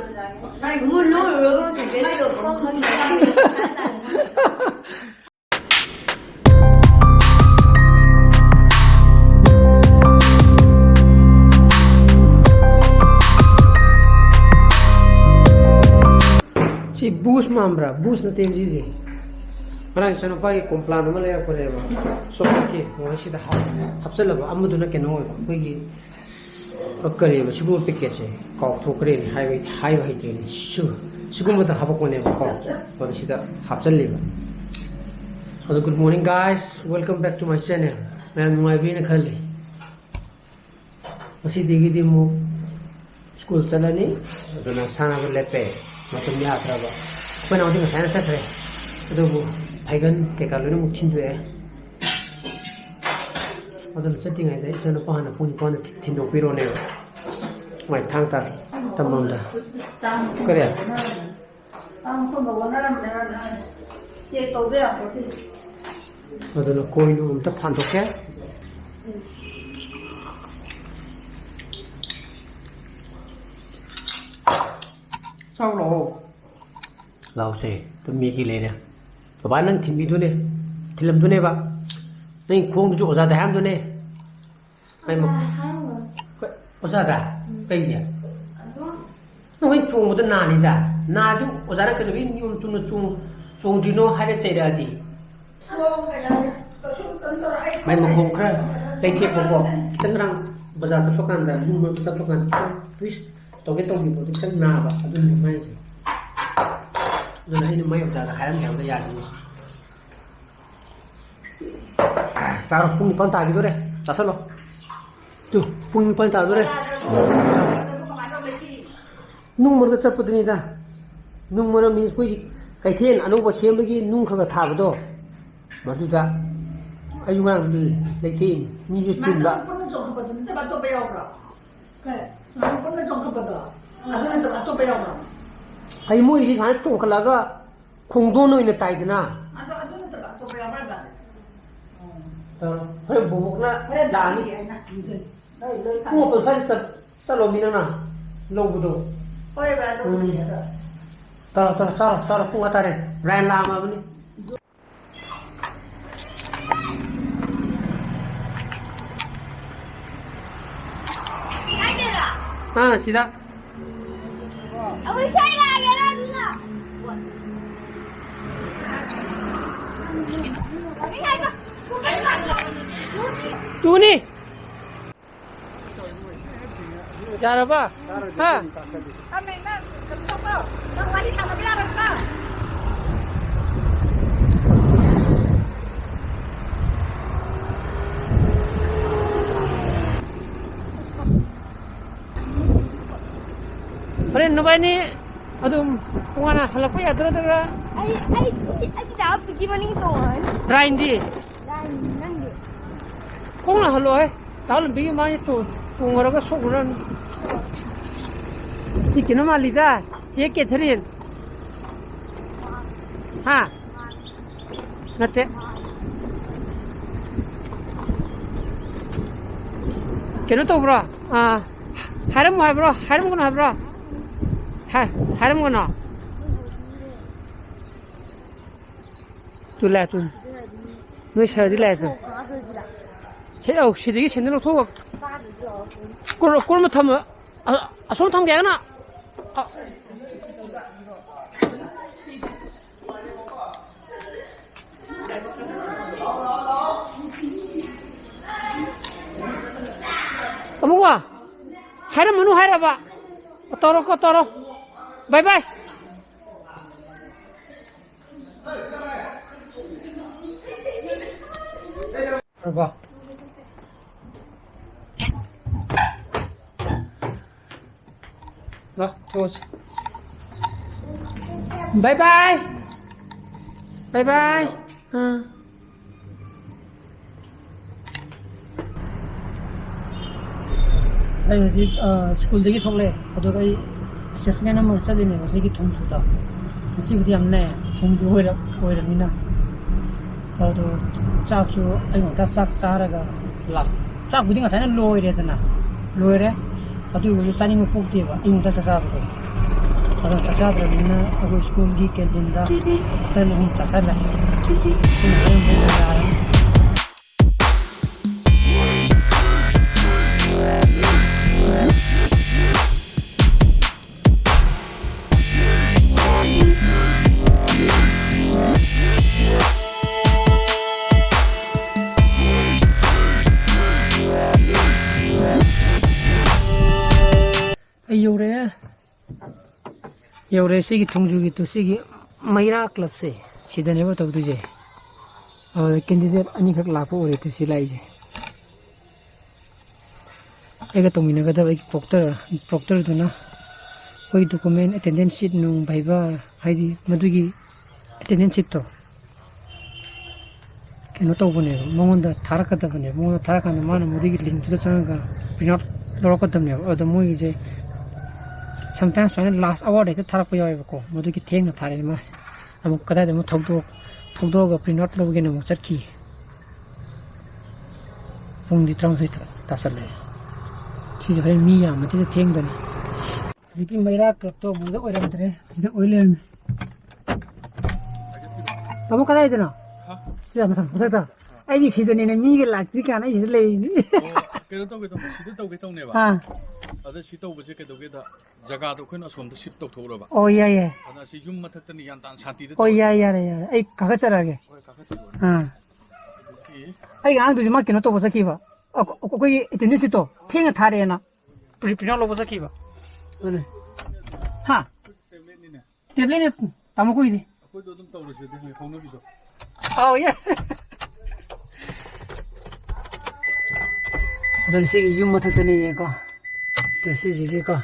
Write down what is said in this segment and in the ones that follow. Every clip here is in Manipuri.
Si bus mambra, bus na tem zizi. Parang sana pa i-complan naman lang ako rin. So, okay, mga sida hapsal ba? Amo doon na kinoy. Pagi pagkari ba? Siguro piket siya. Kau thukre ni highway din. Siguro mo ta habak ko na kau. Mga sida hapsal ba? Hello, good morning guys. Welcome back to my channel. Mayan mga ibig na khali. Masih digi mo school chala ni. Doon na sana ba lepe. Matum yatra ba. Pwede ako din masaya na sa pre. Ito po, paigan kay Carlo na muktinduye. Ito na chatting ay dahil dyan na pahan na puni pahan na tindong piro na yun. May tangta, tamang da. Kaya? Ito na koin yung umta pantok ya. Sao lỗ? Lâu xe, tôi mi kia lên nè. Và bán năng thì mi tôi nè. Thì làm tôi nè bà. Nên khuôn chỗ ra ham tôi nè. Hay mà. Có ra cả? Cây gì à? Nó hay chuông một tên nà đi đã. Nà chứ, có ra cái lưỡi nhưng chung là chuông thì nó hay là chạy ra đi. Mày mà khuôn khá. Đây thiệp của cô. Tên rằng, bà ra sắp khăn ra. Nhưng mà sắp khăn. Twist. Tôi cái tông thì tôi chắc nào và tôi đừng may gì rồi này mấy ông già là hai em ra gì sao rồi phun con tài gì đây sao sao rồi tu phun con tài rồi nung mà cái chắp đi ta nung mà means cái thiên anh ông có xem cái nung không có thả vào đó mà chúng ta ai dùng ăn đi lấy tiền như chim lợn hay mua gì phải trồng cái lá cái không đua nuôi nó tay thế nào hay bố bố na đàn mua bữa sáng sao lo mình nào lâu bữa đó sao không ăn đấy ran làm mà bên sida. Aku saya lagi lah dulu. Tu ni. Cara apa? Ha? Kami nak apa? Yang wali sama biar apa? Friend, no ba ni? Adum, kung ano, halak ko ya, dura. Ay, dapat pergi mana itu kan? Rain di. Dan nanti. Kung na halo eh, tahu lebih mana tu, kung orang ka sokuran. Si kino malida, si Catherine. Ha? Nate. Kino to bro? Haram mo bro, haram ko na bro. Haram ko na. Tu la tu. Noi sai di la tu. Sai au shi di chen de lo to. Ko mo tham a som tham ge na. Kamu wa? Haram menu haram ba? Toro. Bye bye. Apa? Nah, terus. Bye bye. Bye bye. Đây là gì? School đấy cái thông lệ, có tôi cái assessment nó mới sẽ đến nó sẽ cái thông số đó, nó sẽ bị làm này thông số hồi được như nào, rồi tôi chắc số anh muốn ta chắc ra cái là chắc quyết định là sẽ nó lôi đấy thế nào, lôi đấy, và tôi có cho anh một phút tiếp anh muốn ta chắc ra rồi, ꯑꯗꯣ ꯆꯥꯛ ꯆꯥꯗ꯭ꯔꯕꯅꯤꯅ ꯑꯩꯈꯣꯏ ꯁ꯭ꯀꯨꯜꯒꯤ ꯀꯦꯟꯇꯤꯟꯗ ꯇꯟ ꯑꯍꯨꯝ ꯆꯥꯁꯜꯂꯦ ꯁꯤꯅ ꯍꯣꯔꯦꯟ ꯄꯨꯡ ꯌꯥꯔꯅꯤ ꯌꯧꯔꯦ ꯁꯤꯒꯤ ꯊꯣꯡꯖꯨꯒꯤꯗꯨ ꯁꯤꯒꯤ ꯃꯩꯔꯥ ꯀ꯭ꯂꯕꯁꯦ ꯁꯤꯗꯅꯦꯕ ꯇꯧꯗꯣꯏꯁꯦ ꯀꯦꯟꯗꯤꯗꯦꯠ ꯑꯅꯤꯈꯛ ꯂꯥꯛꯄ ꯑꯣꯏꯔꯦ ꯁꯤ ꯂꯥꯛꯏꯁꯦ ꯑꯩꯒ ꯇꯧꯃꯤꯟꯅꯒꯗꯕ ꯑꯩꯒꯤ ꯄ꯭ꯔꯣꯛꯇꯔꯗꯨꯅ ꯑꯩꯈꯣꯏꯒꯤ ꯗꯣꯀꯨꯃꯦꯟ ꯑꯦꯇꯦꯟꯗꯦꯟꯁ ꯁꯤꯠ ꯅꯨꯡ ꯚꯩꯕꯥ ꯍꯥꯏꯗꯤ ꯃꯗꯨꯒꯤ ꯑꯦꯇꯦꯟꯗꯦꯟꯁ ꯁꯤꯠꯇꯣ ꯀꯩꯅꯣ ꯇꯧꯕꯅꯦꯕ ꯃꯉꯣꯟꯗ ꯊꯥꯔꯛꯀꯗꯕꯅꯦꯕ ꯃꯉꯣꯟꯗ ꯊꯥꯔꯀꯥꯟꯗ ꯃꯥꯅ ꯃꯗꯨꯒꯤ ꯂꯤꯡꯛꯇꯨꯗ ꯆꯪꯉꯒ ꯄ꯭ꯔꯤꯟꯠ ꯑꯥꯎꯠ ꯂꯧꯔꯛꯀꯗꯕꯅꯦꯕ ꯑꯗꯣ ꯃꯣꯏꯒꯤꯁꯦ ꯁꯝꯇꯥꯏꯝꯁ ꯁꯨꯃꯥꯏꯅ ꯂꯥꯁ ꯑꯋꯥꯔꯗ ꯍꯦꯛꯇ ꯊꯥꯔꯛꯄ ꯌꯥꯎꯋꯦꯕꯀꯣ ꯃꯗꯨꯒꯤ ꯊꯦꯡꯅ ꯊꯥꯔꯛꯑꯦ ꯃꯥꯁꯦ ꯑꯃꯨꯛ ꯀꯗꯥꯏꯗ ꯑꯃꯨꯛ ꯊꯧꯗꯣꯛꯑꯒ ꯄ꯭ꯔꯤꯟꯠ ꯑꯥꯎꯠ ꯂꯧꯒꯦꯅ ꯑꯃꯨꯛ ꯆꯠꯈꯤ ꯄꯨꯡꯗꯤ 12 ꯇꯥꯁꯜꯂꯦ ꯁꯤꯁꯦ ꯍꯣꯔꯦꯟ ꯃꯤ ꯌꯥꯝꯕꯗꯨꯗ ꯊꯦꯡꯗꯣꯏꯅꯤ ꯍꯧꯖꯤꯛꯀꯤ ꯃꯩꯔꯥ ꯀ꯭ꯂꯕꯇꯣ ꯑꯃꯨꯛꯇ ꯑꯣꯏꯔꯝꯗ꯭ꯔꯦ ꯁꯤꯗ ꯑꯣꯏ ꯂꯩꯔꯝꯃꯦ ꯇꯥꯃꯣ ꯀꯗꯥꯏꯗꯅꯣ ꯁꯤꯗ ꯃꯊꯛꯇ ꯑꯩꯗꯤ ꯁꯤꯗꯅꯦꯅꯦ ꯃꯤꯒ ꯂꯥꯛꯇ꯭ꯔꯤ ꯀꯥꯟꯅ ꯑꯩ ꯁꯤꯗ ꯂꯩꯔꯤꯅꯤ ꯀꯩꯅꯣ ꯇꯧꯒꯦ ꯇꯧꯕ ꯁꯤꯗ ꯇꯧꯒꯦ ꯇꯧꯅꯦꯕ ꯑꯗ ꯁꯤ ꯇꯧꯕꯁꯦ ꯀꯩꯗꯧꯒꯦꯗ ꯖꯒꯥꯗꯣ ꯑꯩꯈꯣꯏꯅ ꯑꯁꯣꯝꯗ ꯁꯤꯐ ꯇꯧꯊꯣꯛꯎꯔꯕ ꯑꯣ ꯌꯥꯏ ꯌꯥꯏ ꯑꯗ ꯁꯤ ꯌꯨꯝ ꯃꯊꯛꯇꯅꯤ ꯌꯥꯝ ꯇꯥꯟ ꯁꯥꯟꯇꯤꯗ ꯍꯣꯏ ꯌꯥꯏ ꯌꯥꯔꯦ ꯑꯩ ꯀꯥꯈꯠꯆꯔꯛꯑꯒꯦ ꯍꯣꯏ ꯀꯥꯈꯠꯄꯤꯔꯣ ꯑꯩ ꯑꯉꯥꯡꯗꯨꯁꯨ ꯃꯥ ꯀꯩꯅꯣ ꯇꯧꯕ ꯆꯠꯈꯤꯕ ꯑꯩꯈꯣꯏꯒꯤ ꯑꯦꯇꯦꯟꯗꯦꯟꯁ ꯁꯤꯠꯇꯣ ꯊꯦꯡꯅ ꯊꯥꯔꯛꯑꯦꯅ ꯄ꯭ꯔꯤꯟꯠ ꯑꯥꯎꯠ ꯂꯧꯕ ꯆꯠꯈꯤꯕ ꯍꯥ ꯇꯦꯕ꯭ꯂꯦꯠꯅꯤꯅꯦ ꯇꯦꯕ꯭ꯂꯦꯠꯅꯦ ꯇꯥꯃꯣ ꯈꯣꯏꯗꯤ ꯑꯩꯈꯣꯏꯗꯣ ꯑꯗꯨꯝ ꯇꯧꯔꯁꯤꯗꯤ ꯍꯧꯅꯕꯤꯗꯣ ꯑꯧ ꯌꯥꯏ ꯑꯗꯨꯅ ꯁꯤꯒꯤ ꯌꯨꯝ ꯃꯊꯛꯇꯅꯤꯀꯣ ꯁꯤꯁꯤꯒꯤꯀꯣ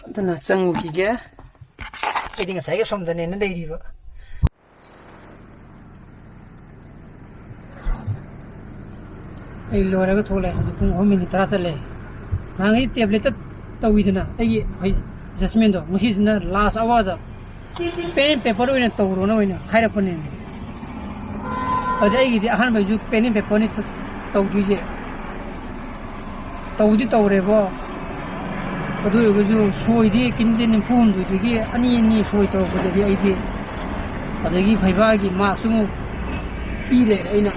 ꯑꯗꯨꯅ ꯆꯪꯉꯨꯈꯤꯒꯦ ꯑꯩꯗꯤ ꯉꯁꯥꯏꯒꯤ ꯁꯣꯝꯗꯅꯦꯅ ꯂꯩꯔꯤꯕ ꯑꯩ ꯂꯣꯏꯔꯒ ꯊꯣꯛꯂꯛꯑꯦ ꯍꯧꯖꯤꯛ ꯄꯨꯡ 3:10 ꯆꯠꯂꯦ ꯅꯍꯥꯟꯒꯩ ꯇꯦꯕ꯭ꯂꯦꯠꯇ ꯇꯧꯋꯤꯗꯅ ꯑꯩꯒꯤ ꯑꯦꯗꯖꯁꯃꯦꯟꯗꯣ ꯉꯁꯤꯁꯤꯅ ꯂꯥꯁ ꯑꯋꯥꯔꯗ ꯄꯦꯟ ꯑꯦꯟ ꯄꯦꯄꯔ ꯑꯣꯏꯅ ꯇꯧꯔꯣꯅ ꯑꯣꯏꯅ ꯍꯥꯏꯔꯛꯄꯅꯦ ꯑꯗꯨꯗꯤ ꯑꯩꯒꯤꯗꯤ ꯑꯍꯥꯟꯕꯩꯁꯨ ꯄꯦꯟ ꯑꯦꯟ ꯄꯦꯄꯔꯅꯤ ꯇꯧꯗꯣꯏꯁꯦ ꯇꯧꯗꯤ ꯇꯧꯔꯦꯕꯣ ꯑꯗꯨ ꯑꯣꯏꯔꯒꯁꯨ ꯁꯣꯏꯗꯤ ꯀꯦꯟꯗꯤꯗꯦꯠ 94ꯗꯨꯒꯤ ꯑꯅꯤ ꯁꯣꯏ ꯇꯧꯔꯛꯄꯗꯗꯤ ꯑꯩꯗꯤ ꯑꯗꯒꯤ ꯚꯩꯕꯥꯒꯤ ꯃꯥꯔꯛꯁꯨ ꯑꯃꯨꯛ ꯄꯤꯔꯦ ꯑꯩꯅ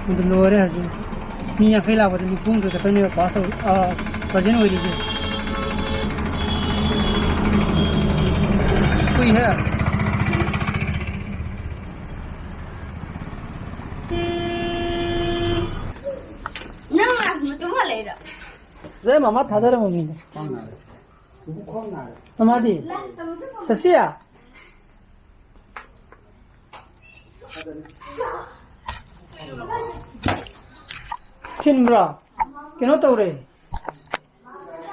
ꯑꯗꯨ ꯂꯣꯏꯔꯦ ꯍꯧꯖꯤꯛ ꯃꯤ 50 ꯂꯥꯛꯄꯗ 94 ꯈꯛꯇꯅꯦꯕ ꯄꯥꯁ ꯇꯧ ꯄ꯭ꯔꯖꯦꯟ ꯑꯣꯏꯔꯤꯁꯦ ꯀꯨꯏꯍꯦ 네, 마마 다다른 몸이네. 마마디. 서시야. 킨브라. 그노 떠오래.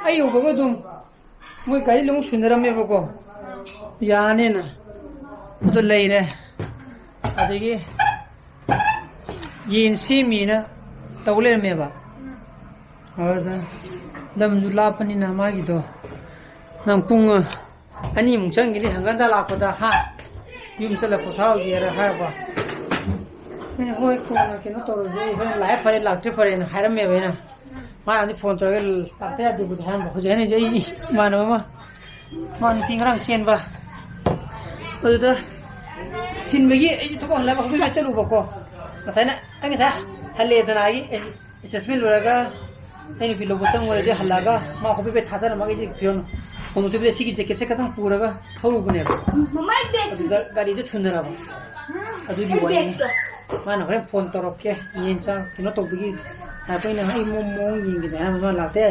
아이 오버거 좀. 뭐 가이 너무 순들함해 보고. 야네나. 또 레이래. 아저기 옌시미나 떠올래매 봐. ꯑꯗꯨꯗ ꯂꯝꯁꯨ ꯂꯥꯞꯄꯅꯤꯅ ꯃꯥꯒꯤꯗꯣ ꯅꯪ ꯄꯨꯡ 2ꯃꯨꯛ ꯆꯪꯈꯤꯅꯤ ꯍꯪꯒꯟꯗ ꯂꯥꯛꯄꯗ ꯌꯨꯝ ꯆꯠꯂ ꯄꯣꯊꯥꯎꯒꯦꯔ ꯍꯥꯏꯔꯛꯄ ꯑꯩꯅ ꯍꯣꯏ ꯀꯣꯟꯅ ꯀꯩꯅꯣ ꯇꯧꯔꯁꯦ ꯑꯩꯈꯣꯏꯅ ꯂꯥꯛꯑꯦ ꯐꯔꯦ ꯂꯥꯛꯇ꯭ꯔꯦ ꯐꯔꯦꯅ ꯍꯥꯏꯔꯝꯃꯦꯕ ꯑꯩꯅ ꯃꯥꯅꯗꯤ ꯐꯣꯟ ꯇꯧꯔꯒ ꯂꯥꯛꯇ ꯌꯥꯗꯦꯕꯨꯗꯤ ꯍꯥꯏꯔꯝꯕ ꯍꯧꯖꯤꯛ ꯑꯩꯅ ꯑꯩ ꯏꯃꯥꯟꯅꯕ ꯑꯃ ꯃꯥ ꯅꯨꯄꯤ ꯉꯔꯥꯡ ꯆꯦꯟꯕ ꯑꯗꯨꯗ ꯊꯤꯟꯕꯒꯤ ꯑꯩꯁꯨ ꯊꯕꯛ ꯍꯜꯂꯒ ꯍꯧꯖꯤꯛ ꯆꯠꯂꯨꯕꯀꯣ ꯑꯩ ꯉꯁꯥꯏ ꯍꯜꯂꯦꯗꯅ ꯑꯩꯒꯤ ꯑꯦꯁꯦꯁꯃꯦꯟ ꯂꯣꯏꯔꯒ ꯑꯩ ꯅꯨꯄꯤ ꯂꯧꯕ ꯆꯪꯉꯨꯔꯗꯤ ꯍꯜꯂꯛꯑꯒ ꯃꯥ ꯍꯣꯄꯤꯄꯦꯠ ꯊꯥꯗꯔꯝꯃꯒ ꯑꯩꯁꯦ ꯐꯤꯔꯣꯟ ꯍꯣꯡꯗꯣꯛꯇꯕꯤꯗ ꯁꯤꯒꯤ ꯖꯦꯀꯦꯠꯁꯦ ꯈꯛꯇꯪ ꯄꯨꯔꯒ ꯊꯧꯔꯨꯕꯅꯦꯕ ꯑꯗꯨꯗ ꯒꯥꯔꯤꯗꯣ ꯁꯨꯅꯔꯕ ꯑꯗꯨꯒꯤ ꯋꯥꯔꯤꯅꯤ ꯃꯥꯅ ꯍꯣꯔꯦꯟ ꯐꯣꯟ ꯇꯧꯔꯛꯀꯦ ꯌꯦꯟ ꯆꯥꯛ ꯀꯩꯅꯣ ꯇꯧꯕꯒꯤ ꯑꯩꯈꯣꯏꯅ ꯑꯩ ꯃꯑꯣꯡ ꯌꯦꯡꯒꯦ ꯍꯥꯏꯔꯝꯕ ꯃꯥ ꯂꯥꯛꯇꯦ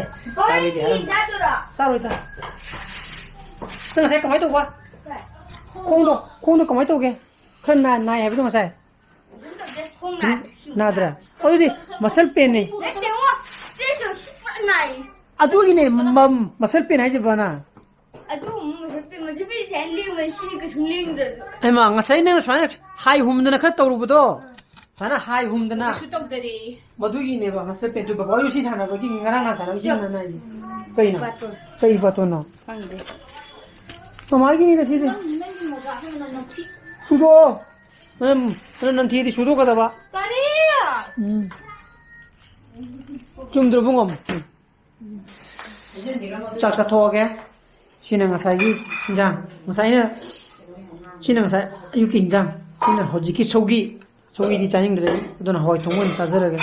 ꯒꯥꯔꯤꯗꯤ ꯍꯥꯏꯔꯝꯕ ꯆꯥꯔꯣꯏꯗ ꯅꯪ ꯉꯁꯥꯏ ꯀꯃꯥꯏꯅ ꯇꯧꯕ ꯈꯣꯡꯗꯣ ꯀꯃꯥꯏꯅ ꯇꯧꯒꯦ ꯈꯔ ꯅꯥꯏ ꯍꯥꯏꯕꯗꯣꯉꯁꯥꯏ 나더라. 어디 머슬 빼네. 아두기네 머슬 빼네 하지 봐나. 아두 머슬 빼 젤리만 시니까 중링들. 아이마 ngасai nang swana hai humdana kha tawrubudo. sana hai humdana. 수떡들이. madugine ba 머슬 빼 두 ba 어유 시 사나 거기 ngarang na 사나 지 나나 이. 빼이나. 빼이 바토나. 방데. 또 말기니 다시데. 수도. 넌 뒤에 수도 가다 봐. 까리야. ꯆꯨꯝꯗ꯭ꯔꯣ ꯕꯨꯡꯉꯣ ꯆꯥꯛ ꯆꯥꯊꯣꯛꯑꯒꯦ ꯁꯤꯅ ꯉꯁꯥꯏꯒꯤ ꯏꯟꯖꯥꯡ ꯁꯤꯅ ꯉꯁꯥꯏ ꯑꯌꯨꯛꯀꯤ ꯏꯟꯖꯥꯡ ꯁꯤꯅ ꯍꯧꯖꯤꯛꯀꯤ ꯁꯧꯒꯤꯗꯤ ꯆꯥꯅꯤꯡꯗ꯭ꯔꯦ ꯑꯗꯨꯅ ꯍꯋꯥꯏ ꯊꯣꯡꯕ ꯑꯣꯏꯅ ꯆꯥꯖꯔꯒꯦ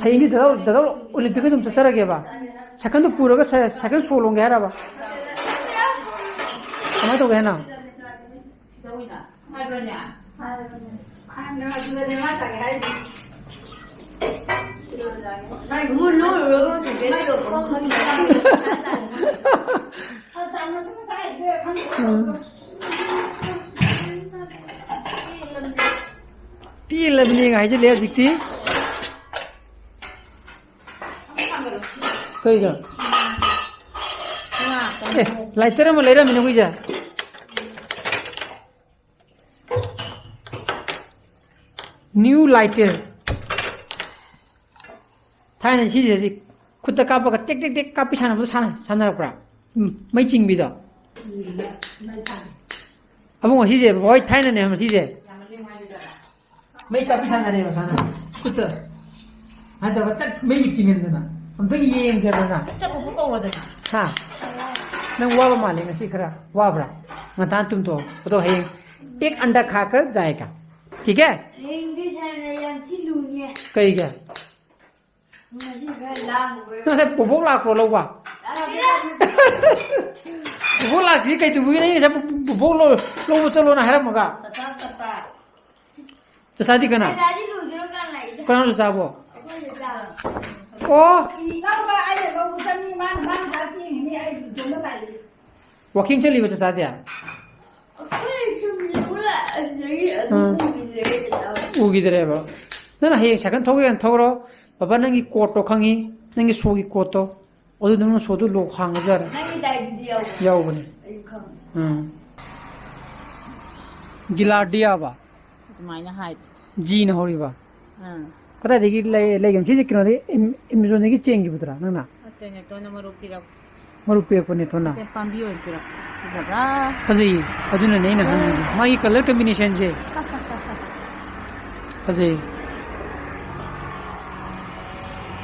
ꯍꯌꯦꯡꯗꯤ ꯗꯗꯥꯎ ꯑꯣꯂꯤꯝꯄꯤꯛ ꯑꯗꯨꯝ ꯆꯠꯆꯔꯒꯦꯕ ꯁꯥꯏꯀꯜꯗꯨ ꯄꯨꯔꯒ ꯁꯥꯏꯀꯜ ꯁꯣ ꯂꯣꯡꯒꯦ ꯍꯥꯏꯔꯕ ꯀꯃꯥꯏꯅ ꯇꯧꯒꯦ ꯍꯥꯏꯅ ꯄꯤꯜꯂꯕꯅꯤ ꯍꯥꯏꯖꯤꯜꯂꯦ ꯍꯧꯖꯤꯛꯇꯤ ꯀꯩꯒ ꯂꯥꯏꯇꯔ ꯑꯃ ꯂꯩꯔꯝꯃꯤꯅꯦ ꯑꯩꯈꯣꯏꯁꯦ ꯅ꯭ꯌꯨ ꯂꯥꯏꯇꯔ ꯊꯥꯏꯅ ꯁꯤꯁꯦ ꯈꯨꯠꯇ ꯀꯥꯞꯄꯒ ꯇꯦꯛ ꯇꯦꯛ ꯇꯦꯛ ꯀꯥꯞꯄꯤ ꯁꯥꯟꯅꯕꯗꯣ ꯁꯥꯟꯅꯔꯛꯄ꯭ꯔꯥ ꯃꯩ ꯆꯤꯡꯕꯤꯗꯣ ꯑꯕꯨꯡꯉꯣ ꯁꯤꯁꯦ ꯍꯣꯏ ꯊꯥꯏꯅꯅꯦ ꯁꯤꯁꯦ ꯃꯩ ꯀꯥꯞꯄꯤ ꯁꯥꯟꯅꯔꯦꯕ ꯈꯨꯠꯇ ꯍꯥꯏꯇꯥꯔꯦ ꯇꯛ ꯃꯩꯒꯤ ꯆꯤꯡꯍꯟꯗꯅ ꯑꯝꯇꯪ ꯌꯦꯡꯖꯕꯅ ꯆꯠꯄꯕꯨ ꯀꯧꯔꯗꯅ ꯍꯥ नंग वाबा माले ngasi खरा वाबरा ngata तुम तो हयेंग एक अंडा खाकर जाएगा ठीक है हिंदी छाने याम चिलुनी कई क्या मजी घर लांग ना से पोपोक लाख रो लोबा पोपोक लाख भी कई तू भी नहीं सब पोपोक लो चलो ना हरा मगा तो शादी करना दादी लुजरो का नहीं कौन सा साबो ओ वॉकिंग चली बच्चा सादिया उगिदरे बा नना हे सेकंड थोगे थोरो बाबा नंगी कोट तो खंगी नंगी सोगी कोट तो ओदु नंग सोदु लो खांग जर नंगी दाइदी याव बने गिलाडिया बा तुम्हारे हाइट जी न होरी बा कदा देखि लेगम सिजे किनो दे एमेजोन की चेंगी बुतरा नना अतने तो न मरु पे पने तो ना पांबी और पिरा जबरा फजई अदुना नहीं ना हंगी मागी कलर कॉम्बिनेशन जे फजई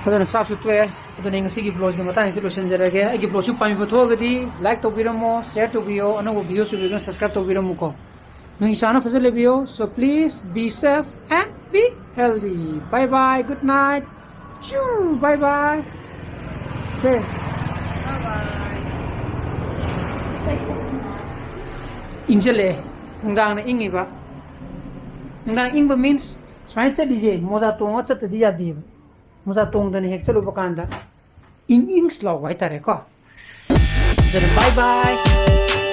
अदुना साफ सुथरे अदुना ngasi ब्लॉग ने मता है लोशन जरगे आई ब्लॉग पामी बथोगदी लाइक तो बिरमो शेयर तो बियो अनो वीडियो सु बियो सब्सक्राइब तो बिरमो को नंगी साना फजले बियो so please be safe and be healthy bye bye good night चू बाय बाय ओके इंजले नंगांग इंगिबा नंगांग इंगबा मीन्स स्वाइ चदिजे मोजा तोंगा चतदि यादि मोजा तोंगदने हेक चलुबा कांदा इंग्स लाव हाइतारे को बाय बाय